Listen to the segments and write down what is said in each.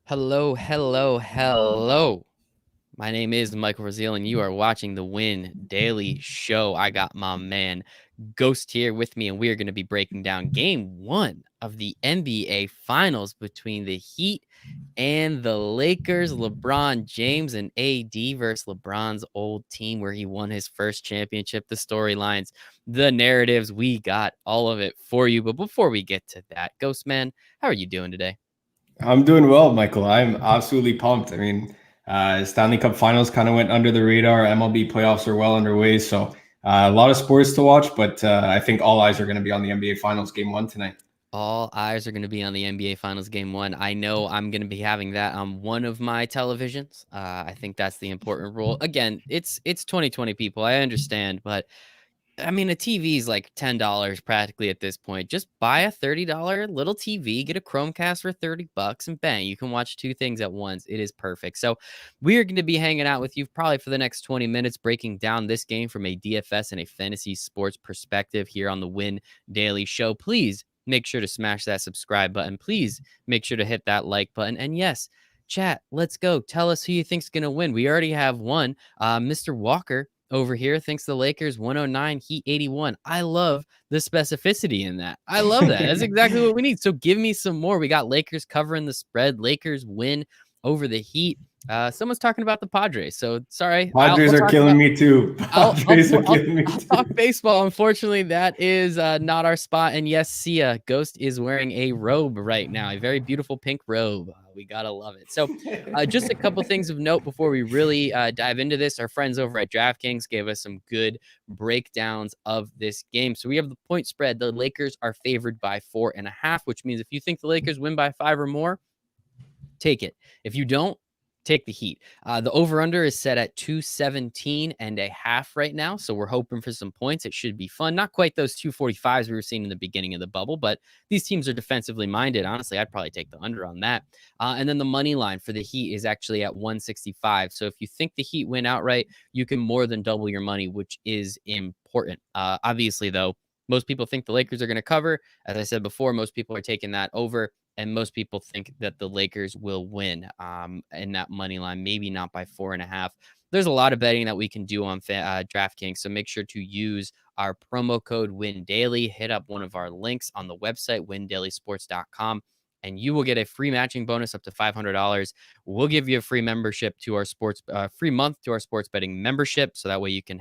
Hello, hello, hello. My name is Michael Rasile, and you are watching the Win Daily Show. I got my man Ghost here with me, and we are going to be breaking down game one of the NBA Finals between the Heat and the Lakers. LeBron James and AD versus LeBron's old team where he won his first championship. The storylines, the narratives, we got all of it for you. But before we get to that, Ghost Man, how are you doing today? I'm doing well, Michael. I'm absolutely pumped. Stanley Cup Finals kind of went under the radar. MLB playoffs are well underway, so a lot of sports to watch. But I think all eyes are going to be on the NBA Finals Game One tonight. All eyes are going to be on the NBA Finals Game 1. I know I'm going to be having that on one of my televisions. I think that's the important rule. Again, it's 2020, people. I understand, but I mean, a TV is like $10 practically at this point. Just buy a $30 little TV, get a Chromecast for $30, and bang, you can watch two things at once. It is perfect. So we are going to be hanging out with you probably for the next 20 minutes, breaking down this game from a DFS and a fantasy sports perspective here on the Win Daily Show. Please make sure to smash that subscribe button. Please make sure to hit that like button. And yes, chat, let's go. Tell us who you think's going to win. We already have one. Mr. Walker over here thinks the Lakers 109, Heat 81. I love the specificity in that. I love that. That's exactly what we need. So give me some more. We got Lakers covering the spread. Lakers win over the Heat. Someone's talking about the Padres. So sorry. Padres are killing me too. Padres are killing me I'll too. talk baseball. Unfortunately, that is not our spot. And yes, Sia Ghost is wearing a robe right now, a very beautiful pink robe. We gotta love it. So, just a couple things of note before we really dive into this. Our friends over at DraftKings gave us some good breakdowns of this game. So we have the point spread. The Lakers are favored by 4.5, which means if you think the Lakers win by 5 or more, take it. If you don't, take the Heat. The over-under is set at 217.5 right now, so we're hoping for some points. It should be fun. Not quite those 245s we were seeing in the beginning of the bubble, but these teams are defensively minded. Honestly, I'd probably take the under on that. And then the money line for the Heat is actually at 165. So if you think the Heat win outright, you can more than double your money, which is important. Obviously, though, most people think the Lakers are going to cover. As I said before, most people are taking that over. And most people think that the Lakers will win in that money line, maybe not by 4.5. There's a lot of betting that we can do on DraftKings, so make sure to use our promo code WINDAILY. Hit up one of our links on the website, windailysports.com, and you will get a free matching bonus up to $500. We'll give you a free membership to our free month to our sports betting membership, so that way you can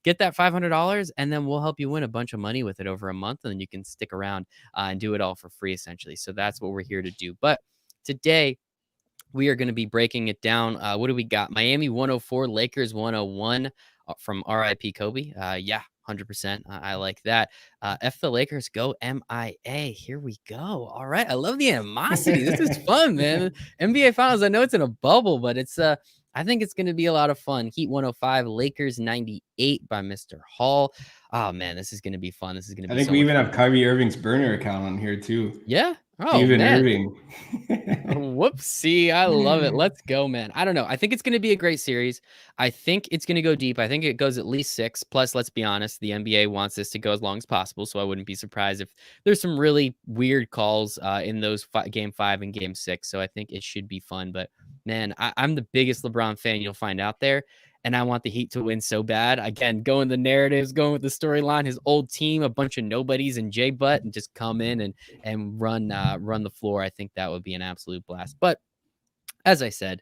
get that $500, and then we'll help you win a bunch of money with it over a month, and then you can stick around and do it all for free, essentially. So that's what we're here to do. But today, we are going to be breaking it down. What do we got? Miami 104, Lakers 101 from RIP Kobe. Yeah, 100%. I like that. F the Lakers, go MIA. Here we go. All right. I love the animosity. This is fun, man. NBA Finals. I know it's in a bubble, but it's I think it's going to be a lot of fun. Heat 105, Lakers 98 by Mr. Hall. Oh man, this is going to be fun. This is going to I be think so we much even fun. have Kyrie Irving's burner account on here too. Yeah. Oh Steven man. Irving. Whoopsie. I love it. Let's go, man. I don't know. I think it's going to be a great series. I think it's going to go deep. I think it goes at least 6. Plus, let's be honest, the NBA wants this to go as long as possible. So I wouldn't be surprised if there's some really weird calls in those game 5 and game 6. So I think it should be fun. But man, I'm the biggest LeBron fan you'll find out there. And I want the Heat to win so bad. Again, going the narratives, going with the storyline, his old team, a bunch of nobodies and Jay Butt, and just come in and run the floor. I think that would be an absolute blast. But as I said,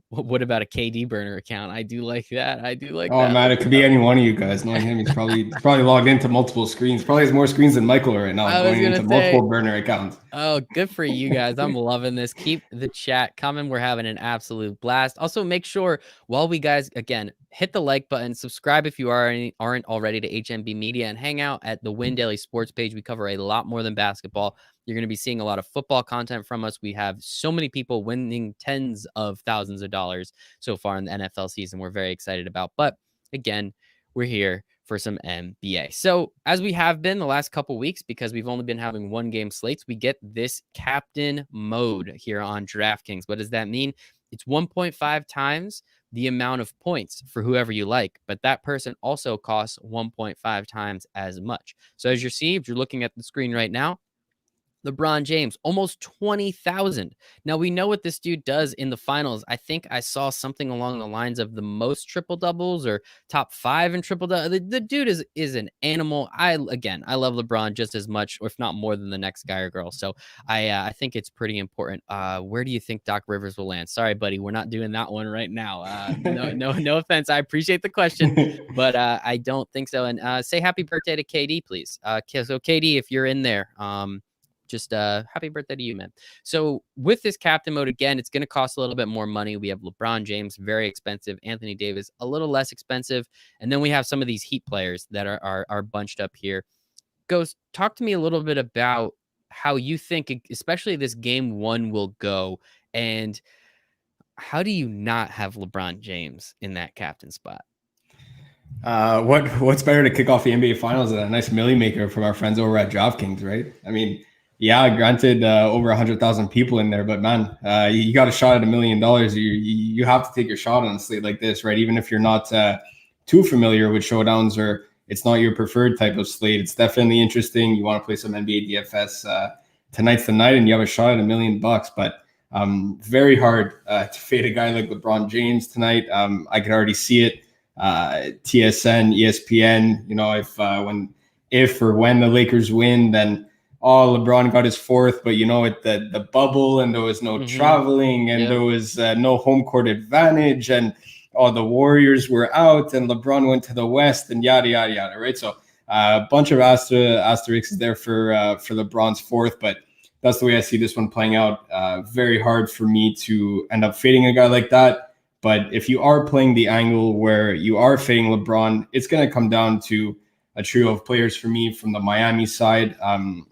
what about a KD burner account? I do like that. I do like Oh that. man, it could be any one of you guys. Knowing him, he's probably logged into multiple screens. Probably has more screens than Michael right now, I was going gonna into say, multiple burner accounts. oh, good for you guys. I'm loving this. Keep the chat coming. We're having an absolute blast. Also, make sure while we guys, again, hit the like button, subscribe if you aren't already to HNB Media, and hang out at the Win Daily Sports page. We cover a lot more than basketball. You're going to be seeing a lot of football content from us. We have so many people winning tens of thousands of dollars so far in the NFL season. We're very excited about. But again, we're here for some NBA. So as we have been the last couple weeks, because we've only been having one game slates, we get this captain mode here on DraftKings. What does that mean? It's 1.5 times the amount of points for whoever you like, but that person also costs 1.5 times as much. So as you see, if you're looking at the screen right now, LeBron James, almost 20,000. Now we know what this dude does in the finals. I think I saw something along the lines of the most triple doubles or top 5 in triple double. The dude is an animal. I love LeBron just as much, or if not more, than the next guy or girl. So I think it's pretty important. Where do you think Doc Rivers will land? Sorry, buddy, we're not doing that one right now. No offense. I appreciate the question, but I don't think so. And say happy birthday to KD, please. So KD, if you're in there, just happy birthday to you, man. So with this captain mode, again, it's going to cost a little bit more money. We have LeBron James, very expensive. Anthony Davis, a little less expensive. And then we have some of these Heat players that are bunched up here. Ghost, talk to me a little bit about how you think, especially this game 1 will go. And how do you not have LeBron James in that captain spot? What's better to kick off the NBA Finals than a nice milli maker from our friends over at DraftKings, right? I mean, yeah, granted, over 100,000 people in there, but man, you got a shot at $1 million. You have to take your shot on a slate like this, right? Even if you're not too familiar with showdowns or it's not your preferred type of slate, it's definitely interesting. You want to play some NBA DFS tonight's the night, and you have a shot at $1 million. But very hard to fade a guy like LeBron James tonight. I could already see it. TSN, ESPN, you know, if or when the Lakers win, then LeBron got his 4th, but you know, the bubble, and there was no traveling, and there was no home court advantage, and the Warriors were out, and LeBron went to the West, and yada yada yada, right? So a bunch of asterisks there for LeBron's 4th, but that's the way I see this one playing out. Very hard for me to end up fading a guy like that. But if you are playing the angle where you are fading LeBron, it's going to come down to a trio of players for me from the Miami side,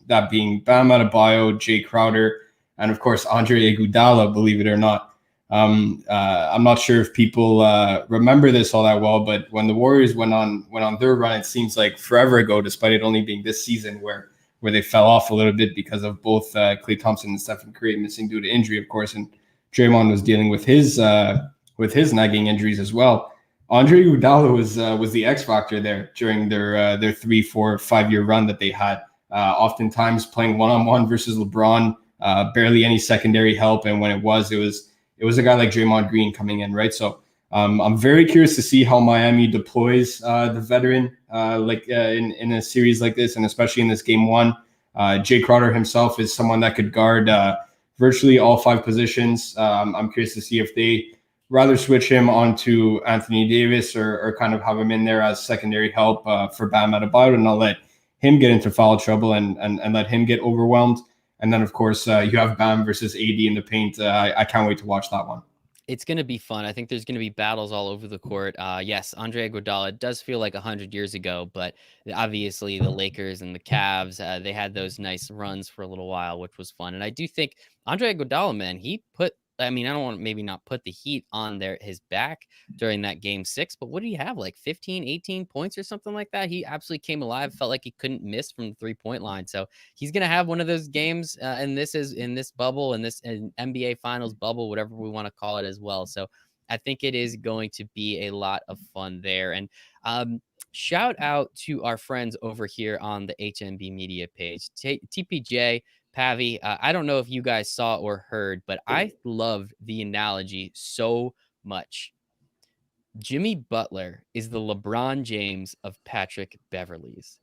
that being Bam Adebayo, Jay Crowder, and of course, Andre Iguodala, believe it or not. I'm not sure if people remember this all that well, but when the Warriors went on their run, it seems like forever ago, despite it only being this season where they fell off a little bit because of both Klay Thompson and Stephen Curry missing due to injury, of course, and Draymond was dealing with his nagging injuries as well. Andre Iguodala was the X factor there during their 3, 4, 5 year run that they had. Oftentimes playing one-on-one versus LeBron, barely any secondary help, and when it was a guy like Draymond Green coming in, right? So I'm very curious to see how Miami deploys the veteran in a series like this, and especially in this game 1. Jay Crowder himself is someone that could guard virtually all 5 positions. I'm curious to see if they rather switch him onto Anthony Davis or kind of have him in there as secondary help for Bam Adebayo, and not let him get into foul trouble and let him get overwhelmed. And then, of course, you have Bam versus AD in the paint. I can't wait to watch that one. It's going to be fun. I think there's going to be battles all over the court. Yes, Andre Iguodala does feel like 100 years ago, but obviously the Lakers and the Cavs, they had those nice runs for a little while, which was fun. And I do think Andre Iguodala, man, I don't want to maybe not put the heat on his back during that game 6, but what did he have? Like 15, 18 points or something like that? He absolutely came alive, felt like he couldn't miss from the 3-point line. So he's going to have one of those games, and this is in this bubble, in this NBA Finals bubble, whatever we want to call it as well. So I think it is going to be a lot of fun there. And shout out to our friends over here on the HNB Media page, TPJ, Pavi. I don't know if you guys saw or heard, but I loved the analogy so much. Jimmy Butler is the LeBron James of Patrick Beverley's.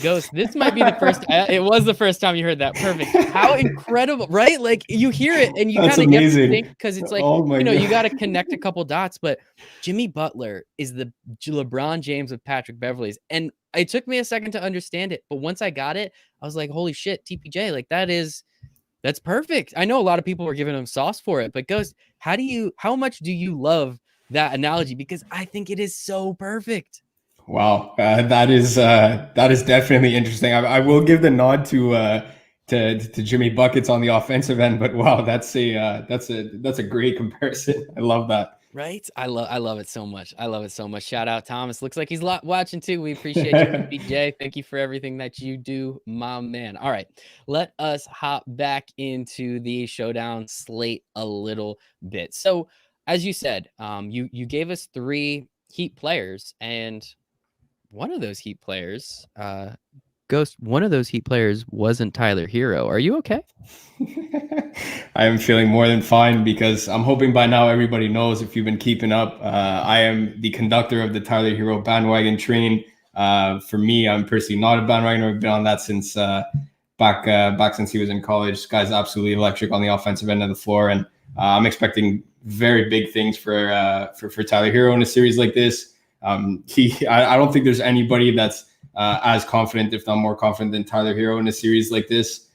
Ghost, this might be the first. It was the first time you heard that. Perfect. How incredible, right? Like you hear it and you kind of get to think, because it's like, you got to connect a couple dots. But Jimmy Butler is the LeBron James of Patrick Beverley's, and it took me a second to understand it. But once I got it, I was like, holy shit, TPJ, like that's perfect. I know a lot of people were giving him sauce for it, but Ghost, how much do you love that analogy? Because I think it is so perfect. Wow, that is definitely interesting. I will give the nod to Jimmy Buckets on the offensive end, but wow, that's a great comparison. I love that. Right? I love it so much. I love it so much. Shout out Thomas. Looks like he's watching too. We appreciate you, PJ. Thank you for everything that you do, my man. All right, let us hop back into the showdown slate a little bit. So, as you said, you gave us 3 Heat players, and one of those Heat players Ghost, one of those Heat players wasn't Tyler Hero. Are you okay? I am feeling more than fine because I'm hoping by now everybody knows, if you've been keeping up, I am the conductor of the Tyler Hero bandwagon train. For me, I'm personally not a bandwagoner. I've been on that since back since he was in college. This guy's absolutely electric on the offensive end of the floor, and I'm expecting very big things for Tyler Hero in a series like this. I don't think there's anybody that's as confident, if not more confident, than Tyler Hero in a series like this.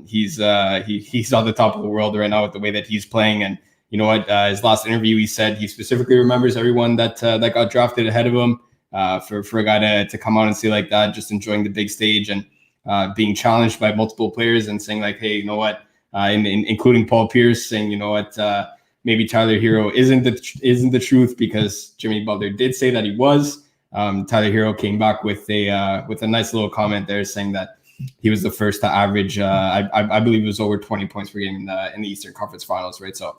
He's on the top of the world right now with the way that he's playing. And you know what? His last interview, he said he specifically remembers everyone that got drafted ahead of him. For a guy to come out and say like that, just enjoying the big stage and being challenged by multiple players and saying like, hey, you know what? Including Paul Pierce saying, you know what? Maybe Tyler Hero isn't the truth, because Jimmy Butler did say that he was. Tyler Hero came back with a nice little comment there saying that he was the first to average, I believe it was over 20 points per game in the Eastern Conference Finals, right? So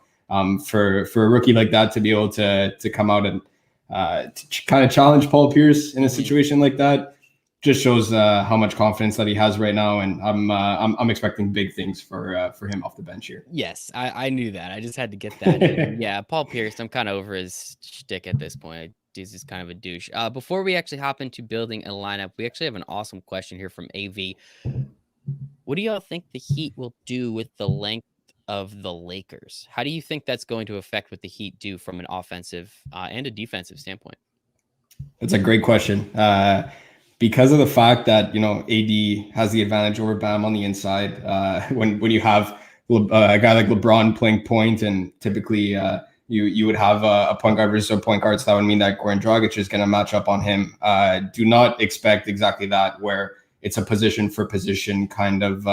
for a rookie like that to be able to come out and to kind of challenge Paul Pierce in a situation like that just shows how much confidence that he has right now, and I'm expecting big things for him off the bench here. Yes, I knew that. I just had to get that in. Yeah, Paul Pierce, I'm kind of over his shtick at this point. He's just kind of a douche. Before we actually hop into building a lineup, we actually have an awesome question here from AV. What do y'all think the Heat will do with the length of the Lakers? How do you think that's going to affect what the Heat do from an offensive and a defensive standpoint? That's a great question. Because of the fact that, you know, AD has the advantage over Bam on the inside, when you have a guy like LeBron playing point, and typically you would have a point guard versus a point guard, so that would mean that Goran Dragic is going to match up on him. Do not expect exactly that, where it's a position for position kind of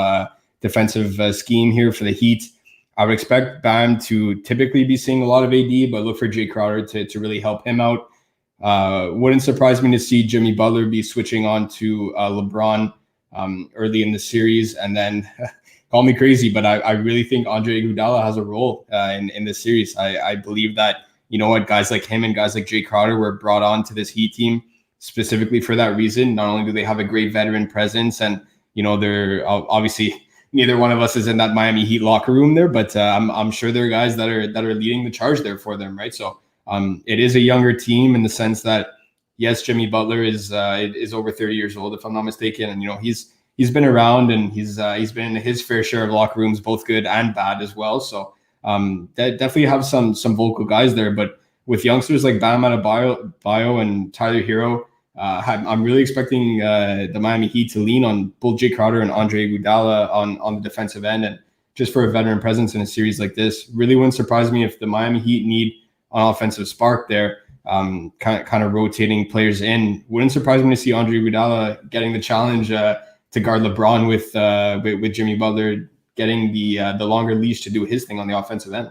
defensive scheme here for the Heat. I would expect Bam to typically be seeing a lot of AD, but look for Jay Crowder to really help him out. Wouldn't surprise me to see Jimmy Butler be switching on to LeBron early in the series. And then call me crazy, but I really think Andre Iguodala has a role in this series. I believe that, you know what, guys like him and guys like Jay Crowder were brought on to this Heat team specifically for that reason. Not only do they have a great veteran presence, and, you know, they're obviously, neither one of us is in that Miami Heat locker room there, but I'm sure there are guys that are leading the charge there for them, right? So it is a younger team in the sense that, yes, Jimmy Butler is over 30 years old, if I'm not mistaken, and, you know, he's been around, and he's been in his fair share of locker rooms, both good and bad as well. So definitely have some vocal guys there, but with youngsters like Bam Adebayo and Tyler Hero, I'm really expecting the Miami Heat to lean on both Jay Crowder and Andre Iguodala on the defensive end, and just for a veteran presence in a series like this. Really wouldn't surprise me if the Miami Heat need an offensive spark there, kind of rotating players in. Wouldn't surprise me to see Andre Iguodala getting the challenge to guard LeBron with Jimmy Butler getting the longer leash to do his thing on the offensive end.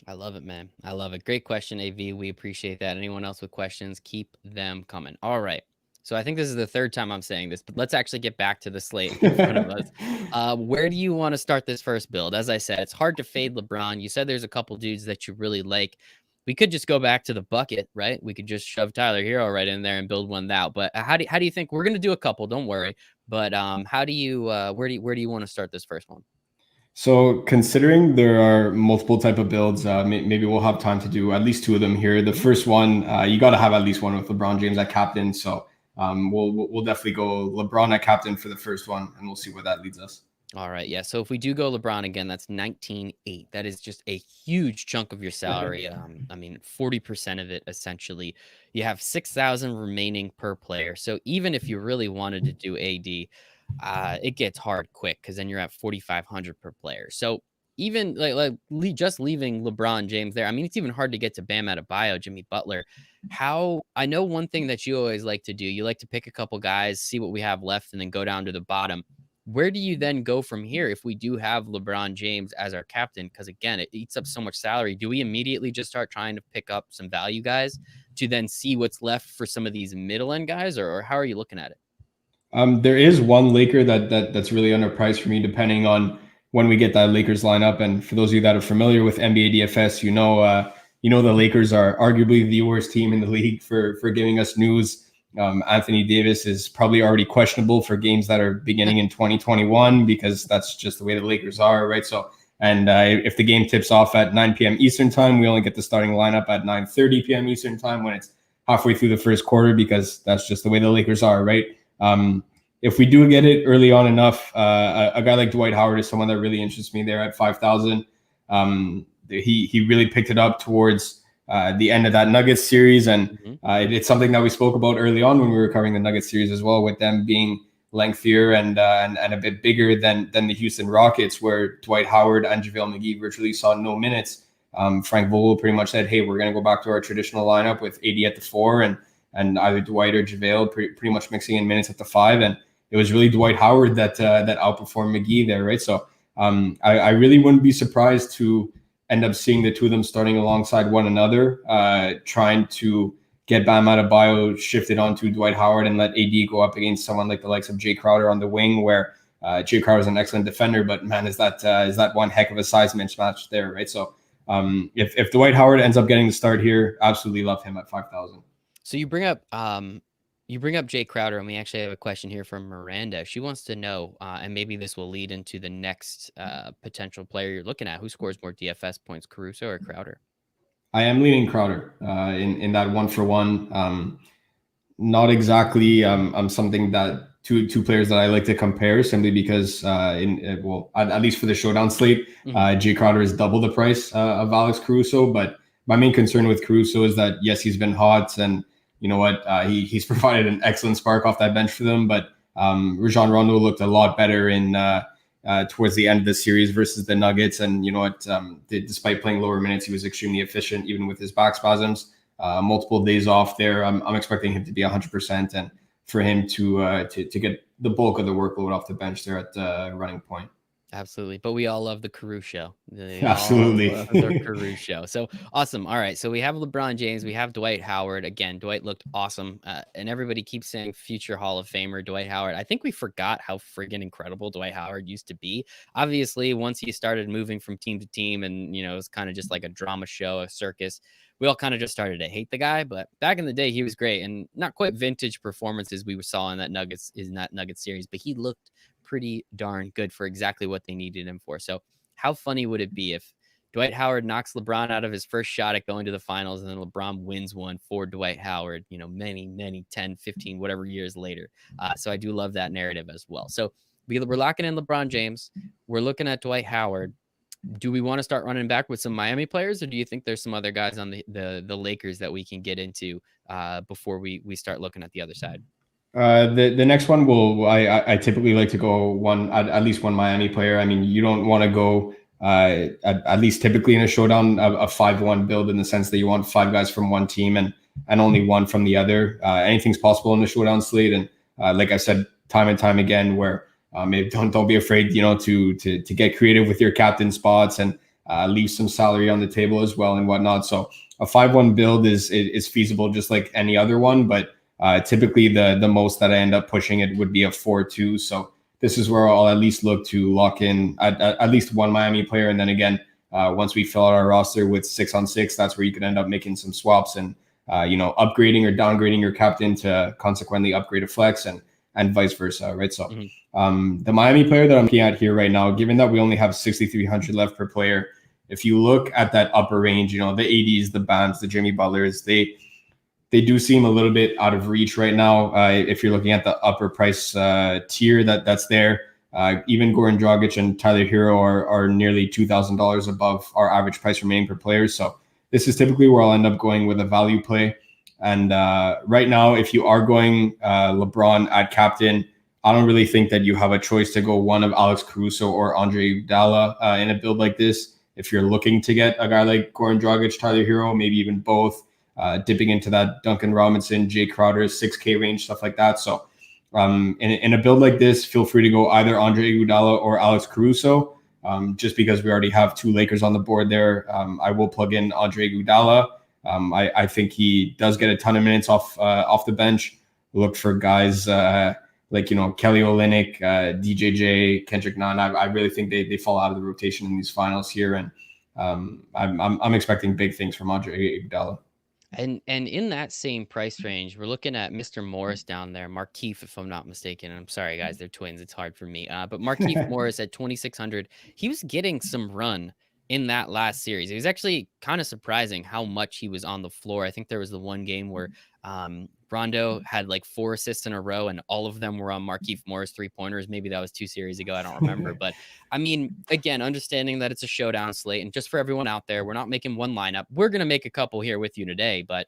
I love it, man. I love it. Great question, AV. We appreciate that. Anyone else with questions, keep them coming. All right. So I think this is the third time I'm saying this, but let's actually get back to the slate in front of us. Where do you want to start this first build? As I said, it's hard to fade LeBron. You said there's a couple dudes that you really like. We could just go back to the bucket, right? We could just shove Tyler Hero right in there and build one out. But how do you think? We're going to do a couple, don't worry. But how do you where do you want to start this first one? So considering there are multiple type of builds, maybe we'll have time to do at least two of them here. The first one, you got to have at least one with LeBron James at captain. So we'll definitely go LeBron at captain for the first one, and we'll see where that leads us. All right. Yeah. So if we do go LeBron again, that's 19.8. That is just a huge chunk of your salary. I mean, 40% of it, essentially. You have 6,000 remaining per player. So even if you really wanted to do AD, it gets hard quick, because then you're at 4,500 per player. So even just leaving LeBron James there, I mean, it's even hard to get to Bam Adebayo, Jimmy Butler. I know one thing that you always like to do, you like to pick a couple guys, see what we have left, and then go down to the bottom. Where do you then go from here if we do have LeBron James as our captain? Because again, it eats up so much salary. Do we immediately just start trying to pick up some value guys to then see what's left for some of these middle end guys, or how are you looking at it? There is one Laker that's really underpriced for me, depending on when we get that Lakers lineup. And for those of you that are familiar with NBA DFS, you know the Lakers are arguably the worst team in the league for giving us news Anthony Davis is probably already questionable for games that are beginning in 2021 because that's just the way the Lakers are, right? So, and if the game tips off at 9 p.m. Eastern time, we only get the starting lineup at 9:30 p.m. Eastern time when it's halfway through the first quarter because that's just the way the Lakers are, right? If we do get it early on enough, a guy like Dwight Howard is someone that really interests me there at 5,000. He really picked it up towards the end of that Nuggets series, and it's something that we spoke about early on when we were covering the Nuggets series as well, with them being lengthier and a bit bigger than the Houston Rockets, where Dwight Howard and JaVale McGee virtually saw no minutes. Frank Vogel pretty much said, "Hey, we're going to go back to our traditional lineup with AD at the 4 and either Dwight or JaVale pretty much mixing in minutes at the 5." And it was really Dwight Howard that outperformed McGee there, right? So I really wouldn't be surprised to end up seeing the two of them starting alongside one another, trying to get Bam Adebayo shifted onto Dwight Howard and let AD go up against someone like the likes of Jay Crowder on the wing, where Jay Crowder is an excellent defender, but man, is that one heck of a size mismatch there, right? So if Dwight Howard ends up getting the start here, absolutely love him at 5,000. So you bring up Jay Crowder, and we actually have a question here from Miranda. She wants to know, and maybe this will lead into the next potential player you're looking at. Who scores more DFS points, Caruso or Crowder? I am leaning Crowder in that 1-for-1. Not exactly something that two players that I like to compare, simply because at least for the showdown slate, Jay Crowder is double the price of Alex Caruso. But my main concern with Caruso is that, yes, he's been hot, and you know what, he's provided an excellent spark off that bench for them. But Rajon Rondo looked a lot better in towards the end of the series versus the Nuggets, and you know what, despite playing lower minutes, he was extremely efficient even with his back spasms. Multiple days off there. I'm expecting him to be 100%, and for him to get the bulk of the workload off the bench there at running point. Absolutely. But we all love the Caruso. Absolutely. All love the Caruso. So awesome. All right. So we have LeBron James. We have Dwight Howard. Again, Dwight looked awesome. And everybody keeps saying future Hall of Famer Dwight Howard. I think we forgot how friggin' incredible Dwight Howard used to be. Obviously, once he started moving from team to team and, you know, it was kind of just like a drama show, a circus, we all kind of just started to hate the guy. But back in the day, he was great, and not quite vintage performances we saw in that Nuggets series, but he looked pretty darn good for exactly what they needed him for. So how funny would it be if Dwight Howard knocks LeBron out of his first shot at going to the finals, and then LeBron wins one for Dwight Howard, you know, many 10, 15, whatever years later. So I do love that narrative as well. So we're locking in LeBron James. We're looking at Dwight Howard. Do we want to start running back with some Miami players, or do you think there's some other guys on the Lakers that we can get into before we start looking at the other side? The next one I typically like to go at least one Miami player. I mean, you don't want to go at least typically in a showdown a 5-1 build, in the sense that you want 5 guys from one team and only one from the other. Anything's possible in the showdown slate, and like I said time and time again, where don't be afraid, you know, to get creative with your captain spots and leave some salary on the table as well and whatnot. So a 5-1 build is feasible just like any other one, but typically the most that I end up pushing it would be a 4-2. So this is where I'll at least look to lock in at least one Miami player, and then again, once we fill out our roster with 6-on-6, that's where you can end up making some swaps and upgrading or downgrading your captain to consequently upgrade a flex and vice versa, right? So the Miami player that I'm looking at here right now, given that we only have 6,300 left per player, if you look at that upper range, you know, the ADs, the Bams, the Jimmy Butlers, they do seem a little bit out of reach right now. If you're looking at the upper price tier that's there, even Goran Dragic and Tyler Hero are nearly $2,000 above our average price remaining per player. So this is typically where I'll end up going with a value play. And right now, if you are going LeBron at captain, I don't really think that you have a choice to go one of Alex Caruso or Andre Iguodala in a build like this. If you're looking to get a guy like Goran Dragic, Tyler Hero, maybe even both, dipping into that Duncan Robinson, Jay Crowder, 6K range, stuff like that. So in a build like this, feel free to go either Andre Iguodala or Alex Caruso. Just because we already have 2 Lakers on the board there, I will plug in Andre Iguodala. I think he does get a ton of minutes off the bench. Look for guys like, you know, Kelly Olynyk, DJJ, Kendrick Nunn. I really think they fall out of the rotation in these finals here, and I'm expecting big things from Andre Iguodala. And in that same price range, we're looking at Mr. Morris down there, Markieff, if I'm not mistaken. I'm sorry, guys, they're twins. It's hard for me. But Markieff Morris at 2,600, he was getting some run in that last series. It was actually kind of surprising how much he was on the floor. I think there was the one game where Rondo had like 4 assists in a row, and all of them were on Markieff Morris 3-pointers. Maybe that was 2 series ago. I don't remember. But I mean, again, understanding that it's a showdown slate, and just for everyone out there, we're not making one lineup. We're going to make a couple here with you today, but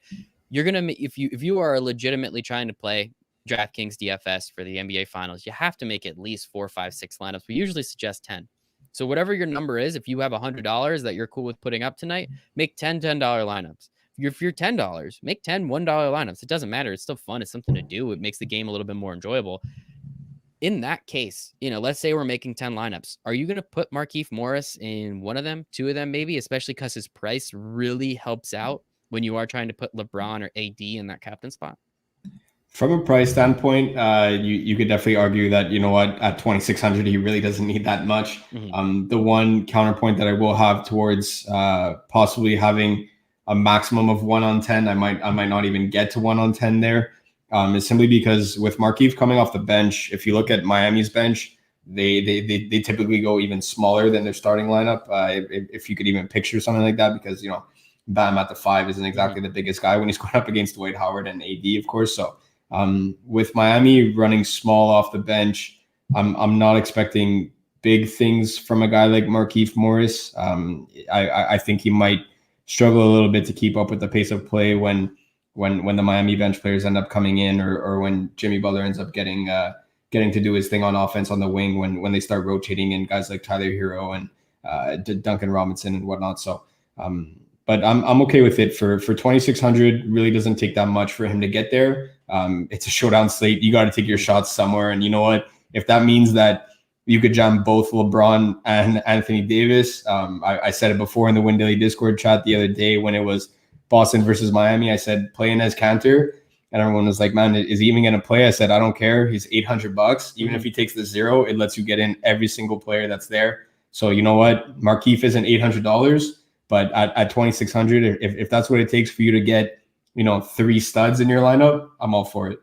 you're going to, if you are legitimately trying to play DraftKings DFS for the NBA finals, you have to make at least 4, 5, 6 lineups. We usually suggest 10. So whatever your number is, if you have $100 that you're cool with putting up tonight, make 10 $10 lineups. If you're $10, make 10 $1 lineups. It doesn't matter. It's still fun. It's something to do. It makes the game a little bit more enjoyable. In that case, let's say we're making 10 lineups. Are you going to put Markieff Morris in one of them, 2 of them, maybe, especially because his price really helps out when you are trying to put LeBron or AD in that captain spot? From a price standpoint, you could definitely argue that, you know what, at 2,600, he really doesn't need that much. Mm-hmm. The one counterpoint that I will have towards possibly having a maximum of 1 on 10, I might not even get to 1 on 10 there, is simply because with Markieff coming off the bench, if you look at Miami's bench, they typically go even smaller than their starting lineup. If you could even picture something like that, because, Bam at the 5 isn't exactly the biggest guy when he's going up against Dwight Howard and AD, of course. So with Miami running small off the bench, I'm not expecting big things from a guy like Markieff Morris. I think he might struggle a little bit to keep up with the pace of play when the Miami bench players end up coming in, or when Jimmy Butler ends up getting to do his thing on offense on the wing when they start rotating in guys like Tyler Hero and Duncan Robinson and whatnot. So, but I'm okay with it for 2,600. Really doesn't take that much for him to get there. It's a showdown slate. You got to take your shots somewhere, and you know what? If that means that you could jam both LeBron and Anthony Davis, I said it before in the Win Daily Discord chat the other day when it was Boston versus Miami. I said play Enes Kanter, and everyone was like, "Man, is he even going to play?" I said, "I don't care. He's $800. Even if he takes the 0, it lets you get in every single player that's there." So you know what? Markieff isn't $800, but at 2,600, if that's what it takes for you to get 3 studs in your lineup, I'm all for it.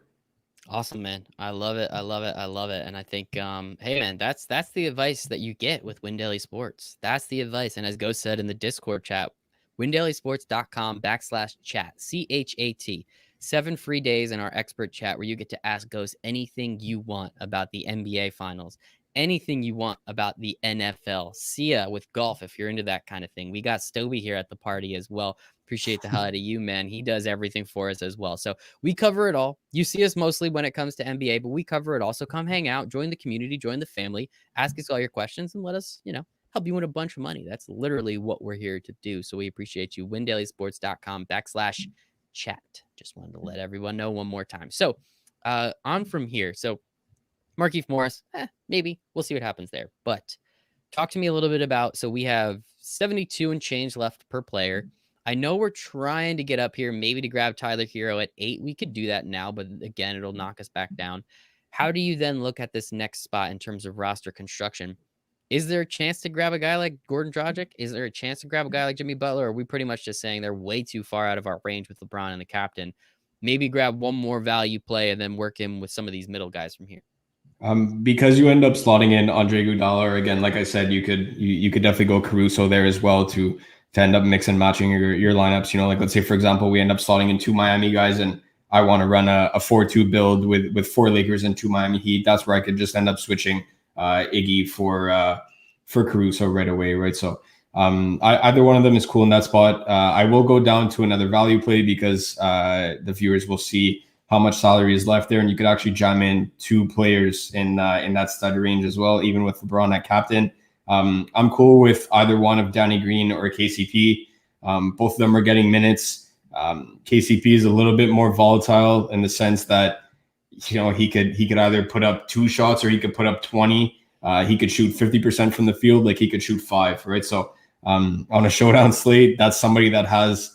Awesome, man. I love it. I love it. I love it. And I think, hey, man, that's the advice that you get with Win Daily Sports. That's the advice. And as Ghost said in the Discord chat, windailysports.com/chat, CHAT, 7 free days in our expert chat where you get to ask Ghost anything you want about the NBA finals, anything you want about the NFL. Sia with golf, if you're into that kind of thing. We got Stoby here at the party as well. Appreciate the hell out of you, man. He does everything for us as well. So we cover it all. You see us mostly when it comes to NBA, but we cover it all. So come hang out, join the community, join the family, ask us all your questions, and let us, help you win a bunch of money. That's literally what we're here to do. So we appreciate you. windailysports.com/chat. Just wanted to let everyone know one more time. So on from here. So Markieff Morris, maybe. We'll see what happens there. But talk to me a little bit about, so we have 72 and change left per player. I know we're trying to get up here, maybe to grab Tyler Hero at 8. We could do that now, but again, it'll knock us back down. How do you then look at this next spot in terms of roster construction? Is there a chance to grab a guy like Gordon Dragic? Is there a chance to grab a guy like Jimmy Butler? Or are we pretty much just saying they're way too far out of our range with LeBron and the captain? Maybe grab one more value play and then work in with some of these middle guys from here. Because you end up slotting in Andre Iguodala, or again, like I said, you could definitely go Caruso there as well to end up mix and matching your lineups. Like let's say, for example, we end up slotting in 2 Miami guys and I want to run a 4-2 build with 4 Lakers and 2 Miami Heat. That's where I could just end up switching Iggy for Caruso right away, right? So either one of them is cool in that spot. I will go down to another value play because the viewers will see how much salary is left there, and you could actually jam in 2 players in that stud range as well, even with LeBron at captain. I'm cool with either one of Danny Green or KCP. Both of them are getting minutes. KCP is a little bit more volatile in the sense that he could either put up 2 shots or he could put up 20. He could shoot 50% from the field, like he could shoot 5, right? So on a showdown slate, that's somebody that has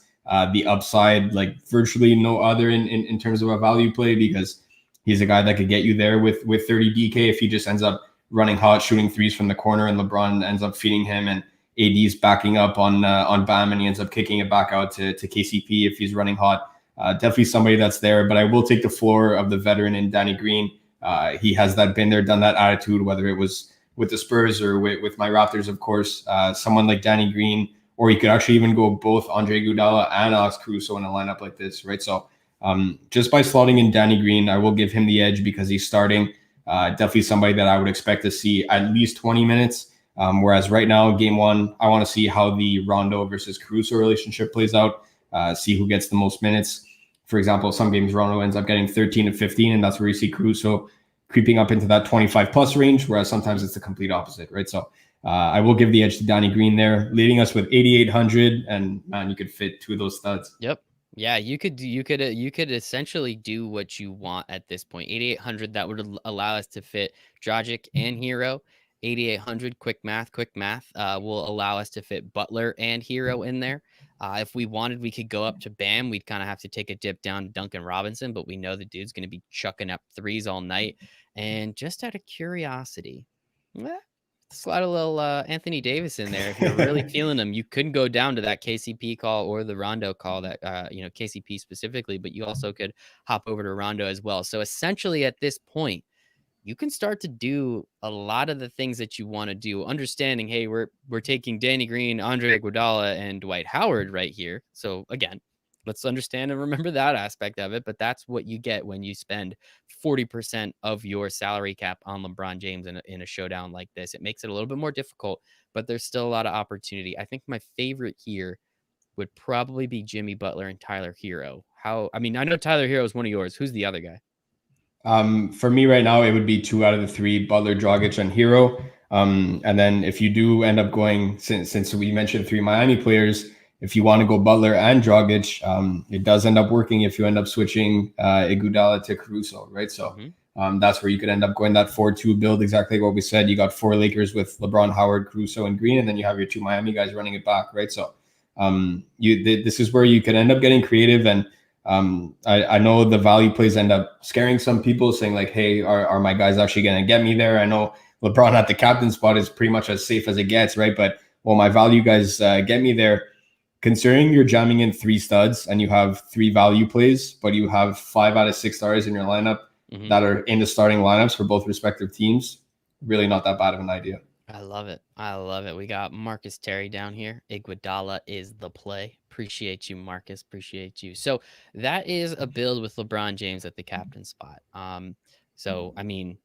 the upside like virtually no other in terms of a value play, because he's a guy that could get you there with 30 DK if he just ends up running hot, shooting threes from the corner, and LeBron ends up feeding him, and AD's backing up on Bam, and he ends up kicking it back out to KCP if he's running hot. Definitely somebody that's there, but I will take the floor of the veteran in Danny Green. He has that been there, done that attitude, whether it was with the Spurs or with my Raptors, of course. Someone like Danny Green, or you could actually even go both Andre Iguodala and Alex Caruso in a lineup like this, right? So just by slotting in Danny Green, I will give him the edge because he's starting. Definitely somebody that I would expect to see at least 20 minutes. Whereas right now, game one, I want to see how the Rondo versus Caruso relationship plays out, see who gets the most minutes. For example, some games Rondo ends up getting 13 to 15, and that's where you see Caruso creeping up into that 25 plus range, whereas sometimes it's the complete opposite, right? So I will give the edge to Danny Green there, leading us with 8,800, and man, you could fit two of those studs. Yep. Yeah, you could essentially do what you want at this point. 8,800, that would allow us to fit Dragic and Hero. 8,800, quick math, will allow us to fit Butler and Hero in there. If we wanted, we could go up to Bam. We'd kind of have to take a dip down to Duncan Robinson, but we know the dude's going to be chucking up threes all night. And just out of curiosity, slide a little Anthony Davis in there. If you're really feeling him, you couldn't go down to that KCP call or the Rondo call, that KCP specifically, but you also could hop over to Rondo as well. So essentially at this point, you can start to do a lot of the things that you want to do, understanding, hey, we're taking Danny Green, Andre Iguodala, and Dwight Howard right here. So again, let's understand and remember that aspect of it. But that's what you get when you spend 40% of your salary cap on LeBron James in a showdown like this. It makes it a little bit more difficult, but there's still a lot of opportunity. I think my favorite here would probably be Jimmy Butler and Tyler Hero. I know Tyler Hero is one of yours. Who's the other guy? For me right now, it would be 2 out of the 3, Butler, Dragic, and Hero. And then if you do end up going, since we mentioned 3 Miami players, if you want to go Butler and Dragic, it does end up working if you end up switching Iguodala to Caruso, right? So that's where you could end up going that 4-2 build, exactly what we said. You got 4 Lakers with LeBron, Howard, Caruso, and Green, and then you have your 2 Miami guys running it back, right? So this is where you could end up getting creative. And I know the value plays end up scaring some people, saying like, hey, are my guys actually going to get me there? I know LeBron at the captain spot is pretty much as safe as it gets, right? But will my value guys get me there? Considering you're jamming in 3 studs and you have 3 value plays, but you have 5 out of 6 stars in your lineup that are in the starting lineups for both respective teams, really not that bad of an idea. I love it. We got Marcus Terry down here. Iguodala is the play. Appreciate you, Marcus. Appreciate you. So that is a build with LeBron James at the captain spot. So I mean,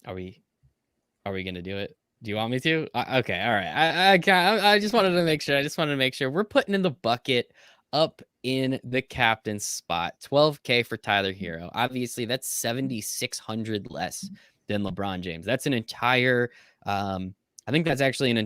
are we gonna do it? Do you want me to? Okay, all right. I just wanted to make sure. We're putting in the bucket up in the captain spot. 12K for Tyler Hero. Obviously, that's 7,600 less than LeBron James. That's an entire. I think that's actually an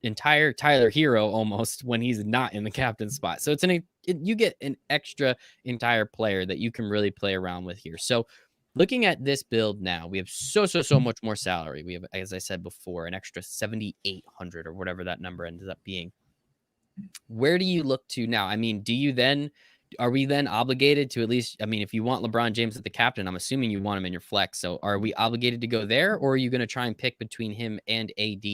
entire Tyler Hero almost when he's not in the captain spot. So you get an extra entire player that you can really play around with here. So looking at this build now, we have so much more salary. We have, as I said before, an extra 7,800 or whatever that number ends up being. Where do you look to now? I mean, are we then obligated to at least, if you want LeBron James as the captain, I'm assuming you want him in your flex. So are we obligated to go there, or are you going to try and pick between him and AD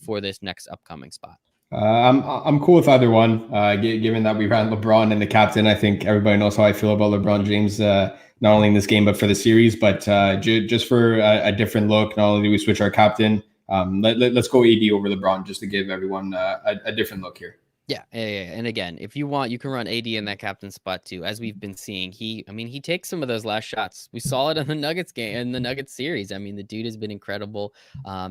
for this next upcoming spot? I'm cool with either one. Given that we ran LeBron and the captain, I think everybody knows how I feel about LeBron James, not only in this game, but for the series. But just for a different look, not only do we switch our captain, let's go AD over LeBron just to give everyone a different look here. Yeah. And again, if you want, you can run AD in that captain spot too. As we've been seeing, he takes some of those last shots. We saw it in the Nuggets game, in the Nuggets series. The dude has been incredible.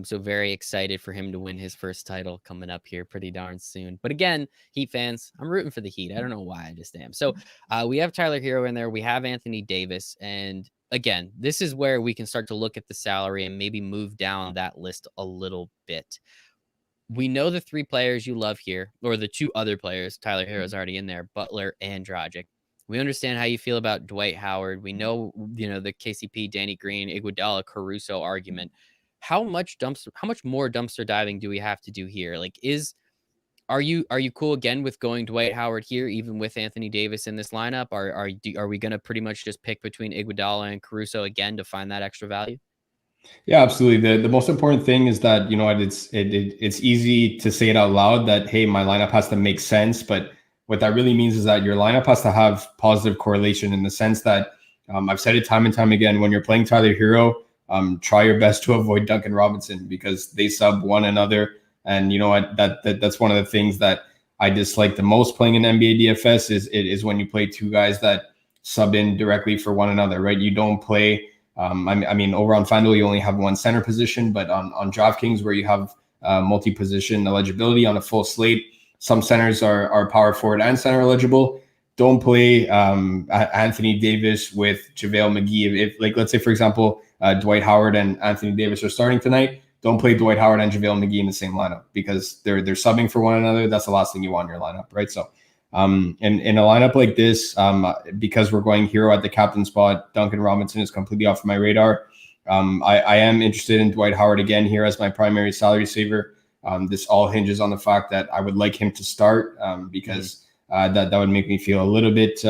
So very excited for him to win his first title coming up here pretty darn soon. But again, Heat fans, I'm rooting for the Heat. I don't know why, I just am. So we have Tyler Hero in there. We have Anthony Davis. And again, this is where we can start to look at the salary and maybe move down that list a little bit. We know the 3 players you love here, or the 2 other players. Tyler Hero's already in there, Butler and Dragic. We understand how you feel about Dwight Howard. We know, the KCP, Danny Green, Iguodala, Caruso argument. How much more dumpster diving do we have to do here? Like, are you cool again with going Dwight Howard here, even with Anthony Davis in this lineup? Are we going to pretty much just pick between Iguodala and Caruso again to find that extra value? Yeah, absolutely. The most important thing is that, you know, it's easy to say it out loud that, hey, my lineup has to make sense. But what that really means is that your lineup has to have positive correlation, in the sense that, I've said it time and time again, when you're playing Tyler Hero, try your best to avoid Duncan Robinson, because they sub one another. And you know what, that's one of the things that I dislike the most playing in NBA DFS is when you play two guys that sub in directly for one another, right? You don't play. I mean, over on FanDuel, you only have one center position, but on DraftKings, where you have multi-position eligibility on a full slate, some centers are power forward and center eligible. Don't play Anthony Davis with JaVale McGee. If, like, let's say, for example, Dwight Howard and Anthony Davis are starting tonight, don't play Dwight Howard and JaVale McGee in the same lineup, because they're subbing for one another. That's the last thing you want in your lineup, right? So in a lineup like this, because we're going hero at the captain spot, Duncan Robinson is completely off my radar. I am interested in Dwight Howard again here as my primary salary saver. This all hinges on the fact that I would like him to start, because that would make me feel a little bit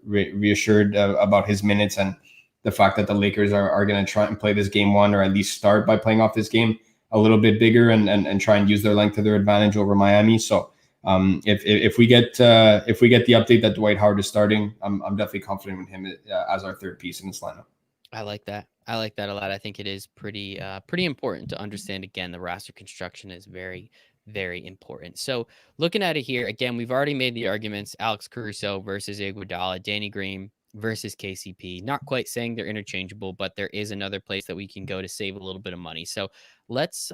reassured about his minutes, and the fact that the Lakers are going to try and play this game one, or at least start by playing off this game a little bit bigger, and try and use their length to their advantage over Miami. So if we get the update that Dwight Howard is starting, I'm definitely confident in him as our third piece in this lineup. I like that. I like that a lot. I think it is pretty important to understand. Again, the roster construction is very, very important. So looking at it here, again, we've already made the arguments: Alex Caruso versus Iguodala, Danny Green versus KCP. Not quite saying they're interchangeable, but there is another place that we can go to save a little bit of money. So let's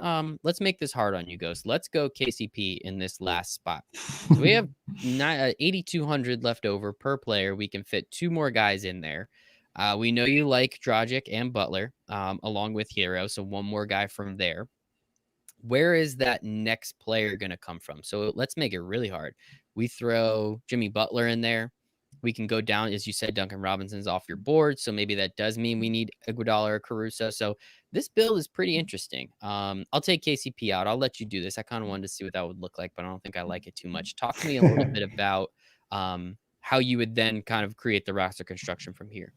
make this hard on you, Ghost. Let's go KCP in this last spot. So we have 8,200 left over per player. We can fit two more guys in there. We know you like Dragic and Butler, along with Hero. So one more guy from there. Where is that next player going to come from? So let's make it really hard. We throw Jimmy Butler in there. We can go down, as you said, Duncan Robinson's off your board. So maybe that does mean we need Iguodala or Caruso. So this build is pretty interesting. I'll take KCP out. I'll let you do this. I kind of wanted to see what that would look like, but I don't think I like it too much. Talk to me a little bit about how you would then kind of create the roster construction from here.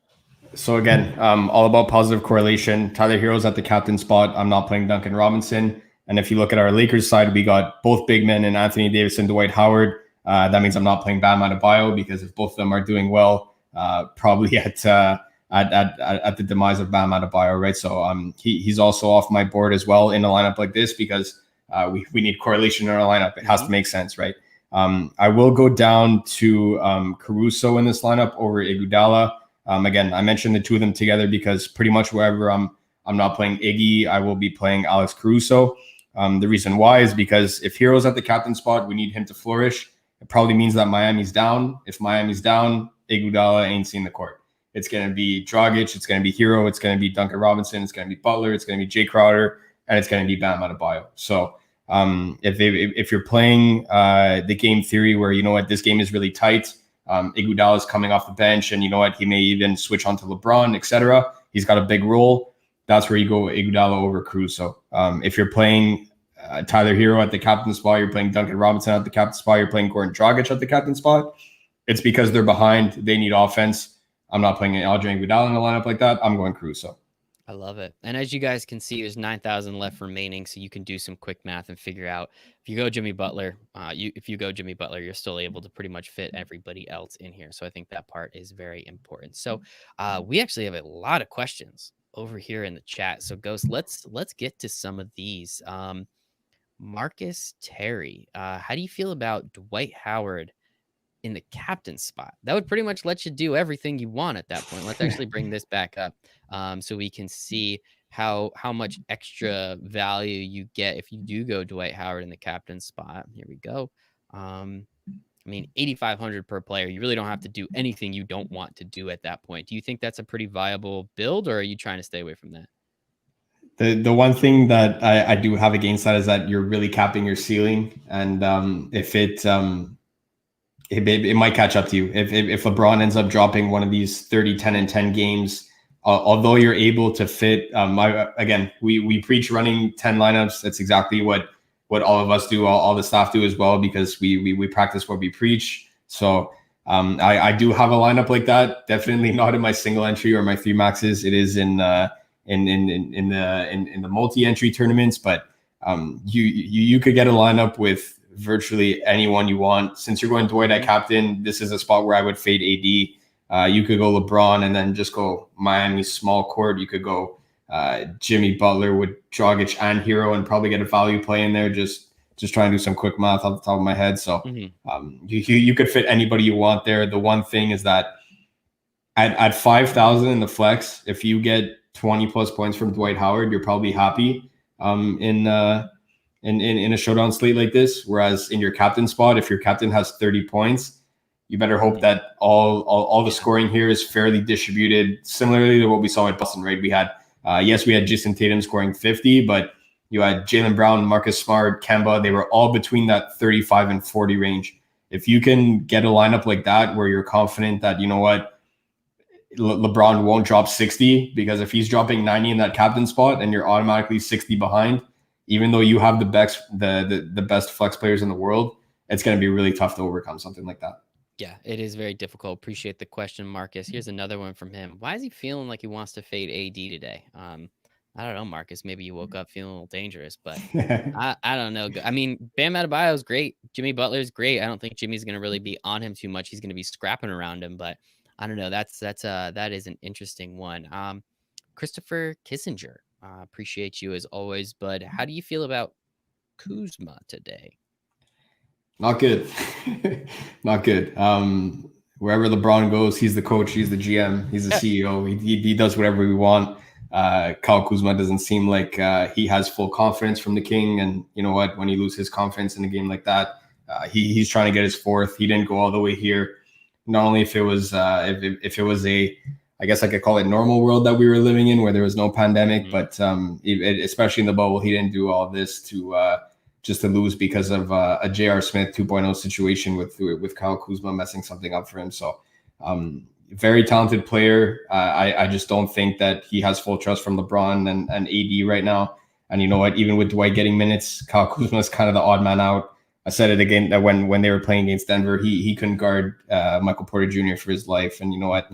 So again, all about positive correlation. Tyler Hero's at the captain spot. I'm not playing Duncan Robinson. And if you look at our Lakers side, we got both big men in Anthony Davis and Dwight Howard. That means I'm not playing Bam Adebayo, because if both of them are doing well, probably at the demise of Bam Adebayo, right? So he's also off my board as well in a lineup like this, because we need correlation in our lineup. It has to make sense, right? I will go down to Caruso in this lineup over Iguodala. Again, I mentioned the two of them together because pretty much wherever I'm not playing Iggy, I will be playing Alex Caruso. The reason why is because if Hero's at the captain spot, we need him to flourish. It probably means that Miami's down. If Miami's down, Iguodala ain't seen the court. It's going to be Dragic, it's going to be Hero, it's going to be Duncan Robinson, it's going to be Butler, it's going to be Jay Crowder, and it's going to be Bam Adebayo. So if you're playing the game theory where, you know what, this game is really tight, Iguodala is coming off the bench, and you know what, he may even switch on to LeBron, etc. He's got a big role. That's where you go Iguodala over Caruso. If you're playing Tyler Hero at the captain spot, you're playing Duncan Robinson at the captain spot, you're playing Goran Dragic at the captain spot, it's because they're behind. They need offense. I'm not playing Adrian Iguodala in a lineup like that. I'm going Caruso. I love it. And as you guys can see, there's 9,000 left remaining, so you can do some quick math and figure out if you go Jimmy Butler, you're still able to pretty much fit everybody else in here. So I think that part is very important. So we actually have a lot of questions over here in the chat. So Ghost, let's get to some of these. Marcus Terry, how do you feel about Dwight Howard in the captain spot? That would pretty much let you do everything you want at that point. Let's actually bring this back up so we can see how much extra value you get if you do go Dwight Howard in the captain spot. Here we go. I mean, 8,500 per player. You really don't have to do anything you don't want to do at that point. Do you think that's a pretty viable build, or are you trying to stay away from that? The one thing that I do have against that is that you're really capping your ceiling, and if it might catch up to you. If LeBron ends up dropping one of these 30, 10, and 10 games, although you're able to fit, again, we preach running 10 lineups. That's exactly what all of us do, all the staff do as well, because we practice what we preach. So I do have a lineup like that. Definitely not in my single entry or my three maxes. It is in in the multi-entry tournaments, but you could get a lineup with virtually anyone you want. Since you're going Dwight at captain, this is a spot where I would fade AD. You could go LeBron and then just go Miami small court. You could go Jimmy Butler with Dragic and Hero and probably get a value play in there. Just try and do some quick math off the top of my head. So you could fit anybody you want there. The one thing is that at 5,000 in the flex, if you get 20 plus points from Dwight Howard, you're probably happy in a showdown slate like this. Whereas in your captain spot, if your captain has 30 points, you better hope that all the scoring here is fairly distributed, similarly to what we saw at Boston, right? We had Jason Tatum scoring 50, but you had Jaylen Brown, Marcus Smart, Kemba. They were all between that 35 and 40 range. If you can get a lineup like that where you're confident that, you know what, LeBron won't drop 60, because if he's dropping 90 in that captain spot and you're automatically 60 behind, even though you have the best flex players in the world, it's going to be really tough to overcome something like that. Yeah, it is very difficult. Appreciate the question, Marcus. Here's another one from him. Why is he feeling like he wants to fade AD today? I don't know, Marcus. Maybe you woke up feeling a little dangerous, but I don't know. I mean, Bam Adebayo is great. Jimmy Butler is great. I don't think Jimmy's going to really be on him too much. He's going to be scrapping around him, but I don't know. That is an interesting one. Christopher Kissinger, appreciate you as always, bud. How do you feel about Kuzma today? Not good. Not good. Wherever LeBron goes, he's the coach, he's the GM, he's the CEO. He does whatever we want. Kyle Kuzma doesn't seem like he has full confidence from the King. And you know what? When you lose his confidence in a game like that, he's trying to get his fourth. He didn't go all the way here. Not only if it was if it was a, I guess I could call it normal world that we were living in where there was no pandemic, but especially in the bubble, he didn't do all this to just to lose because of a J.R. Smith 2.0 situation with Kyle Kuzma messing something up for him. So very talented player. I just don't think that he has full trust from LeBron and AD right now. And you know what? Even with Dwight getting minutes, Kyle Kuzma is kind of the odd man out. I said it again that when they were playing against Denver, he couldn't guard Michael Porter Jr. for his life. And you know what?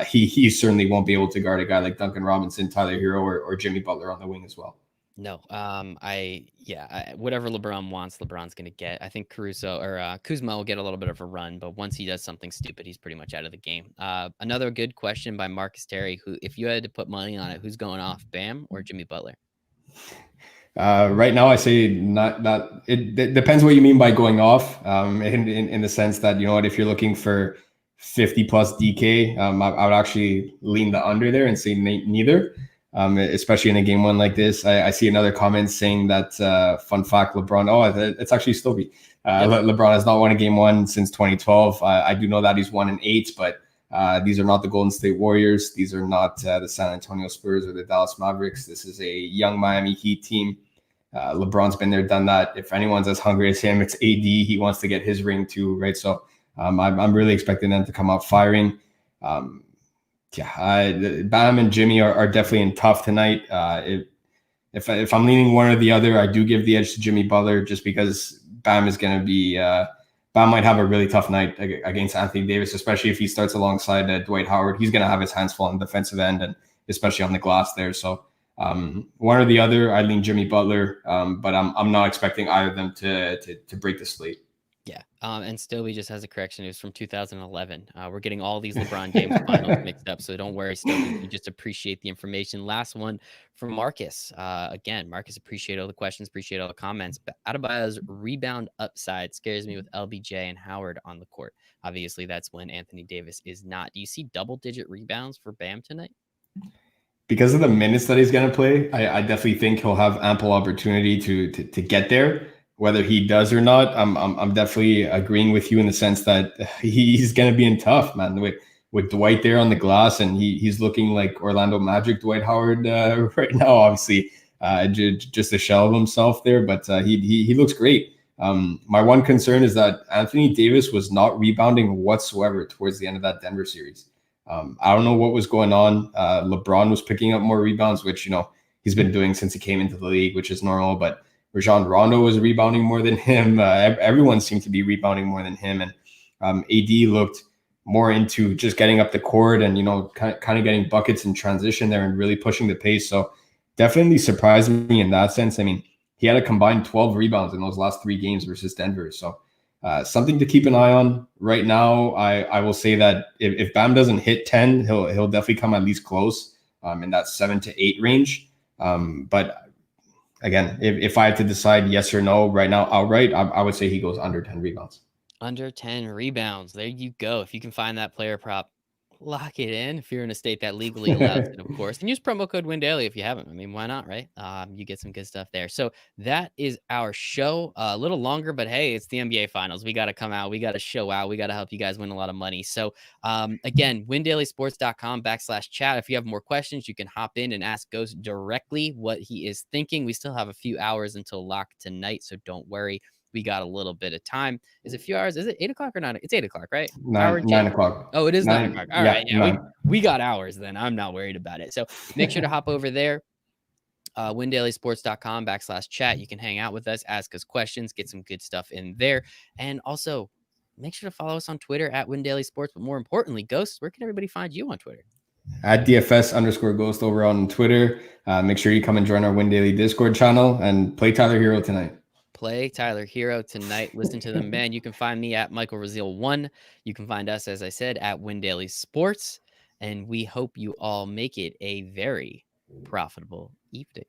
He certainly won't be able to guard a guy like Duncan Robinson, Tyler Hero, or Jimmy Butler on the wing as well. No, whatever LeBron wants, LeBron's going to get. I think Kuzma will get a little bit of a run, but once he does something stupid, he's pretty much out of the game. Another good question by Marcus Terry, who, if you had to put money on it, who's going off, Bam or Jimmy Butler? Right now, I say not. It depends what you mean by going off. In the sense that, you know what, if you're looking for 50 plus DK, I would actually lean the under there and say neither. Especially in a game one like this. I see another comment saying that fun fact, LeBron. It's actually Stovey. LeBron has not won a game one since 2012. I do know that he's 1-8, but these are not the Golden State Warriors. These are not the San Antonio Spurs or the Dallas Mavericks. This is a young Miami Heat team. LeBron's been there, done that. If anyone's as hungry as him, it's AD. He wants to get his ring too, right? So I'm really expecting them to come out firing. Bam and Jimmy are definitely in tough tonight. If I'm leaning one or the other, I do give the edge to Jimmy Butler just because Bam is going to be Bam might have a really tough night against Anthony Davis, especially if he starts alongside Dwight Howard. He's going to have his hands full on the defensive end and especially on the glass there. So one or the other, I lean Jimmy Butler, but I'm not expecting either of them to break the slate. Yeah, and Stovey just has a correction. It was from 2011. We're getting all these LeBron James finals mixed up, so don't worry, Stovey. We just appreciate the information. Last one from Marcus. Again, Marcus, appreciate all the questions, appreciate all the comments. But Adebayo's rebound upside scares me with LBJ and Howard on the court. Obviously, that's when Anthony Davis is not. Do you see double-digit rebounds for Bam tonight? Because of the minutes that he's going to play, I definitely think he'll have ample opportunity to get there. Whether he does or not, I'm definitely agreeing with you in the sense that he's going to be in tough, man. With Dwight there on the glass, and he's looking like Orlando Magic Dwight Howard right now. Obviously, just a shell of himself there, but he looks great. My one concern is that Anthony Davis was not rebounding whatsoever towards the end of that Denver series. I don't know what was going on. LeBron was picking up more rebounds, which he's been doing since he came into the league, which is normal, but Rajon Rondo was rebounding more than him. Everyone seemed to be rebounding more than him. And AD looked more into just getting up the court and, kind of getting buckets in transition there and really pushing the pace. So definitely surprised me in that sense. I mean, he had a combined 12 rebounds in those last 3 games versus Denver. So something to keep an eye on right now. I will say that if Bam doesn't hit 10, he'll definitely come at least close in that 7 to 8 range. But again, if I had to decide yes or no right now outright, I would say he goes under 10 rebounds. Under 10 rebounds. There you go. If you can find that player prop, lock it in. If you're in a state that legally allows it, of course. And use promo code WinDaily if you haven't. I mean, why not, right? You get some good stuff there. So that is our show. A little longer, but hey, it's the NBA Finals. We got to come out. We got to show out. We got to help you guys win a lot of money. So again, windailysports.com/chat. If you have more questions, you can hop in and ask Ghost directly what he is thinking. We still have a few hours until lock tonight, so don't worry. We got a little bit of time. Is it a few hours? Is it 8 o'clock or 9? It's 8 o'clock, right? 9 o'clock. Oh, it is 9 o'clock. All right. Yeah, 9. we got hours then. I'm not worried about it. So make sure to hop over there. windailysports.com/chat. You can hang out with us, ask us questions, get some good stuff in there. And also make sure to follow us on Twitter at WinDailySports. But more importantly, Ghost, where can everybody find you on Twitter? At DFS_Ghost over on Twitter. Make sure you come and join our Win Daily Discord channel and play Tyler Hero tonight. Play Tyler Hero tonight. Listen to them, man. You can find me at Michael Rasile 1. You can find us, as I said, at Win Daily Sports. And we hope you all make it a very profitable evening.